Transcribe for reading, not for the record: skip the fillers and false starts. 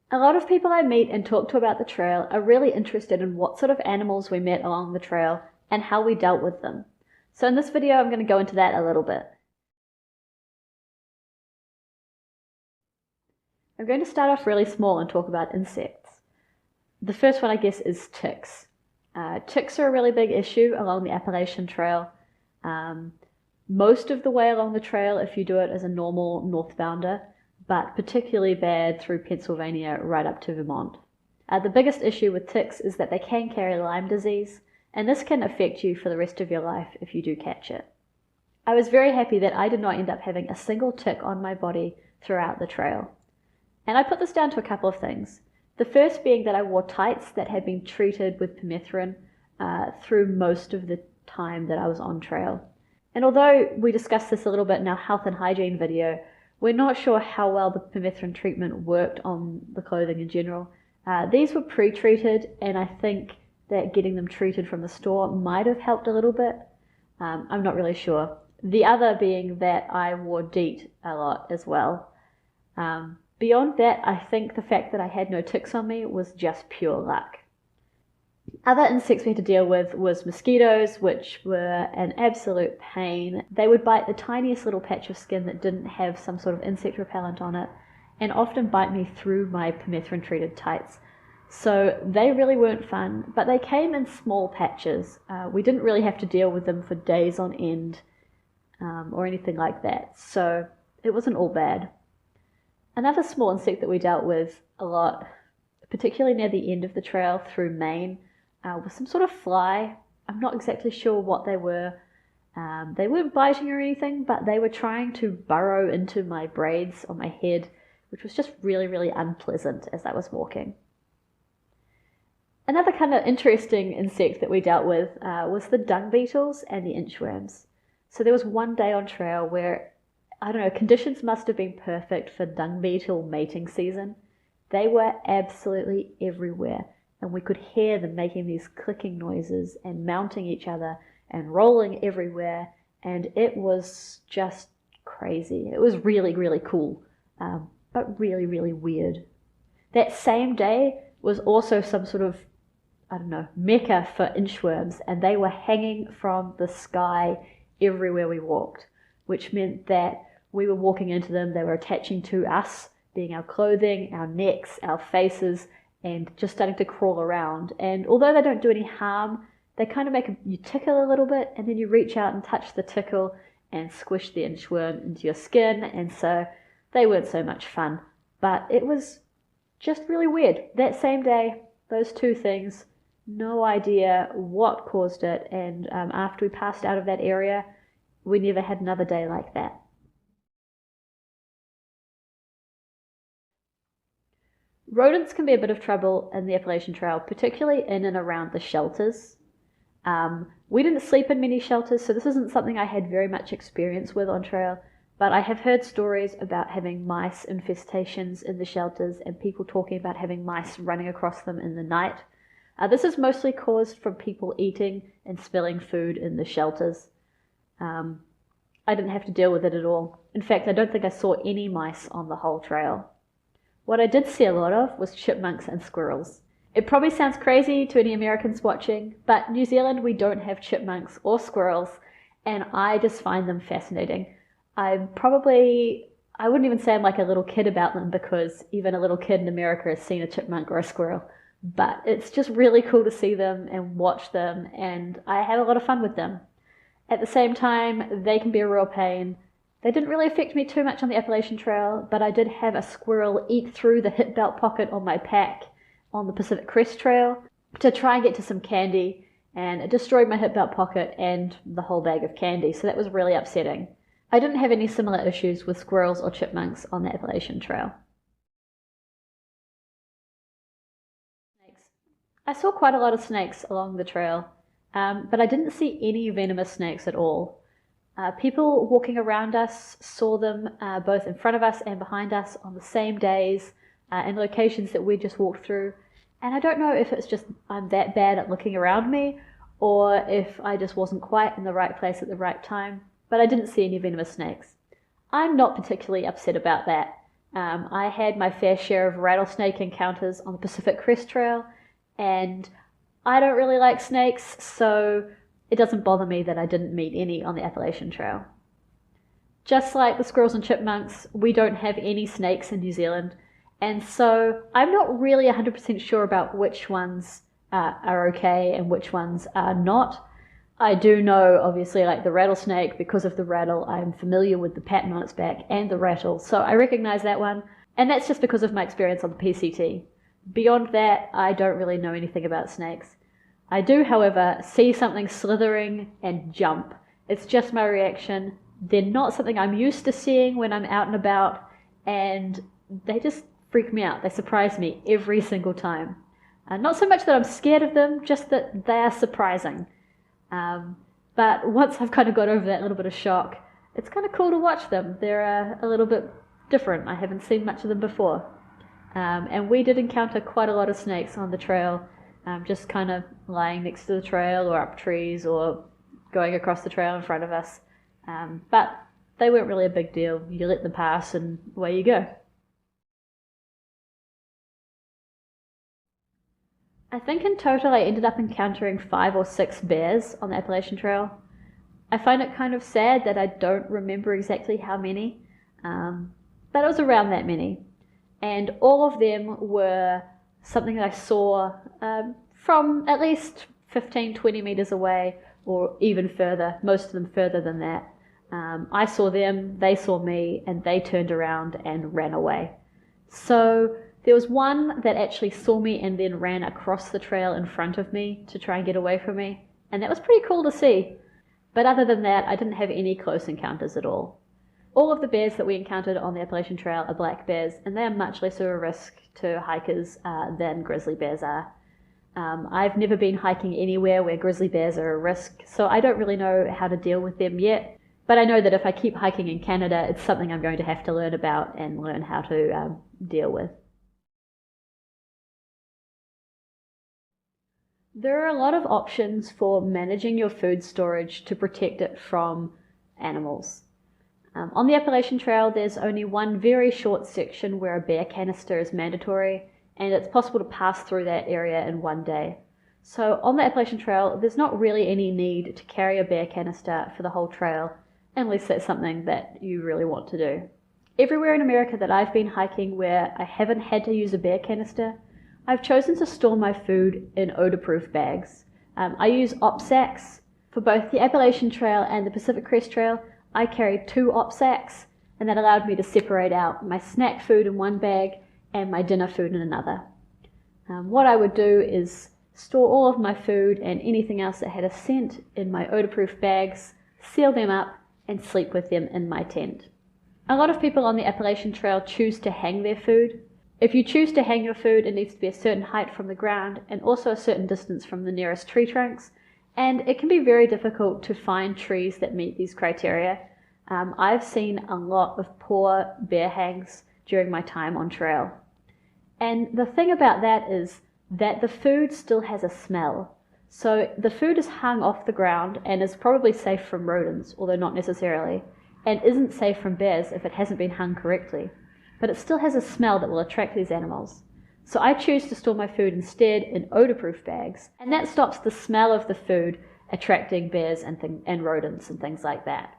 A lot of people I meet and talk to about the trail are really interested in what sort of animals we met along the trail and how we dealt with them. So in this video, I'm going to go into that a little bit. I'm going to start off really small and talk about insects. The first one, I guess, is ticks. Ticks are a really big issue along the Appalachian Trail. Most of the way along the trail if you do it as a normal northbounder, but particularly bad through Pennsylvania right up to Vermont. The biggest issue with ticks is that they can carry Lyme disease, and this can affect you for the rest of your life if you do catch it. I was very happy that I did not end up having a single tick on my body throughout the trail. And I put this down to a couple of things. The first being that I wore tights that had been treated with permethrin through most of the time that I was on trail. And although we discussed this a little bit in our health and hygiene video, we're not sure how well the permethrin treatment worked on the clothing in general. These were pre-treated, and I think that getting them treated from the store might have helped a little bit. I'm not really sure. The other being that I wore DEET a lot as well. Beyond that, I think the fact that I had no ticks on me was just pure luck. Other insects we had to deal with was mosquitoes, which were an absolute pain. They would bite the tiniest little patch of skin that didn't have some sort of insect repellent on it, and often bite me through my permethrin treated tights. So they really weren't fun, but they came in small patches. We didn't really have to deal with them for days on end or anything like that, so it wasn't all bad. Another small insect that we dealt with a lot, particularly near the end of the trail through Maine, was some sort of fly. I'm not exactly sure what they were. They weren't biting or anything, but they were trying to burrow into my braids on my head, which was just really, really unpleasant as I was walking. Another kind of interesting insect that we dealt with was the dung beetles and the inchworms. So there was one day on trail where, I don't know, conditions must have been perfect for dung beetle mating season. They were absolutely everywhere, and we could hear them making these clicking noises and mounting each other and rolling everywhere, and it was just crazy. It was really, really cool, but really, really weird. That same day was also some sort of, I don't know, mecca for inchworms, and they were hanging from the sky everywhere we walked, which meant that we were walking into them, they were attaching to us, being our clothing, our necks, our faces, and just starting to crawl around. And although they don't do any harm, they kind of make you tickle a little bit, and then you reach out and touch the tickle and squish the inchworm into your skin, and so they weren't so much fun. But it was just really weird. That same day, those two things, no idea what caused it, and after we passed out of that area, we never had another day like that. Rodents can be a bit of trouble in the Appalachian Trail, particularly in and around the shelters. We didn't sleep in many shelters, so this isn't something I had very much experience with on trail, but I have heard stories about having mice infestations in the shelters and people talking about having mice running across them in the night. This is mostly caused from people eating and spilling food in the shelters. I didn't have to deal with it at all. In fact, I don't think I saw any mice on the whole trail. What I did see a lot of was chipmunks and squirrels. It probably sounds crazy to any Americans watching, but New Zealand, we don't have chipmunks or squirrels, and I just find them fascinating. I wouldn't even say I'm like a little kid about them, because even a little kid in America has seen a chipmunk or a squirrel. But it's just really cool to see them and watch them, and I have a lot of fun with them. At the same time, they can be a real pain. They didn't really affect me too much on the Appalachian Trail, but I did have a squirrel eat through the hip belt pocket on my pack on the Pacific Crest Trail to try and get to some candy, and it destroyed my hip belt pocket and the whole bag of candy, so that was really upsetting. I didn't have any similar issues with squirrels or chipmunks on the Appalachian Trail. I saw quite a lot of snakes along the trail, but I didn't see any venomous snakes at all. People walking around us saw them both in front of us and behind us on the same days in locations that we just walked through. And I don't know if it's just I'm that bad at looking around me, or if I just wasn't quite in the right place at the right time, but I didn't see any venomous snakes. I'm not particularly upset about that. I had my fair share of rattlesnake encounters on the Pacific Crest Trail, and I don't really like snakes, so it doesn't bother me that I didn't meet any on the Appalachian Trail. Just like the squirrels and chipmunks, we don't have any snakes in New Zealand, and so I'm not really 100% sure about which ones are okay and which ones are not. I do know, obviously, like the rattlesnake, because of the rattle, I'm familiar with the pattern on its back and the rattle, so I recognize that one, and that's just because of my experience on the PCT. Beyond that, I don't really know anything about snakes. I do, however, see something slithering and jump. It's just my reaction. They're not something I'm used to seeing when I'm out and about, and they just freak me out. They surprise me every single time. Not so much that I'm scared of them, just that they are surprising. But once I've kind of got over that little bit of shock, it's kind of cool to watch them. They're a little bit different. I haven't seen much of them before. And we did encounter quite a lot of snakes on the trail, just kind of lying next to the trail or up trees or going across the trail in front of us. But they weren't really a big deal. You let them pass and away you go. I think in total I ended up encountering 5 or 6 bears on the Appalachian Trail. I find it kind of sad that I don't remember exactly how many, but it was around that many. And all of them were something that I saw from at least 15-20 meters away, or even further, most of them further than that. I saw them, they saw me, and they turned around and ran away. So there was one that actually saw me and then ran across the trail in front of me to try and get away from me, and that was pretty cool to see. But other than that, I didn't have any close encounters at all. All of the bears that we encountered on the Appalachian Trail are black bears, and they are much lesser a risk to hikers than grizzly bears are. I've never been hiking anywhere where grizzly bears are a risk, so I don't really know how to deal with them yet. But I know that if I keep hiking in Canada, it's something I'm going to have to learn about and learn how to deal with. There are a lot of options for managing your food storage to protect it from animals. On the Appalachian Trail, there's only one very short section where a bear canister is mandatory, and it's possible to pass through that area in one day. So on the Appalachian Trail, there's not really any need to carry a bear canister for the whole trail, unless that's something that you really want to do. Everywhere in America that I've been hiking where I haven't had to use a bear canister, I've chosen to store my food in odor-proof bags. I use op sacks. For both the Appalachian Trail and the Pacific Crest Trail, I carried 2 op sacks, and that allowed me to separate out my snack food in one bag and my dinner food in another. What I would do is store all of my food and anything else that had a scent in my odor-proof bags, seal them up, and sleep with them in my tent. A lot of people on the Appalachian Trail choose to hang their food. If you choose to hang your food, it needs to be a certain height from the ground and also a certain distance from the nearest tree trunks, and it can be very difficult to find trees that meet these criteria. I've seen a lot of poor bear hangs during my time on trail. And the thing about that is that the food still has a smell. So the food is hung off the ground and is probably safe from rodents, although not necessarily, and isn't safe from bears if it hasn't been hung correctly. But it still has a smell that will attract these animals. So I choose to store my food instead in odor-proof bags, and that stops the smell of the food attracting bears and rodents and things like that.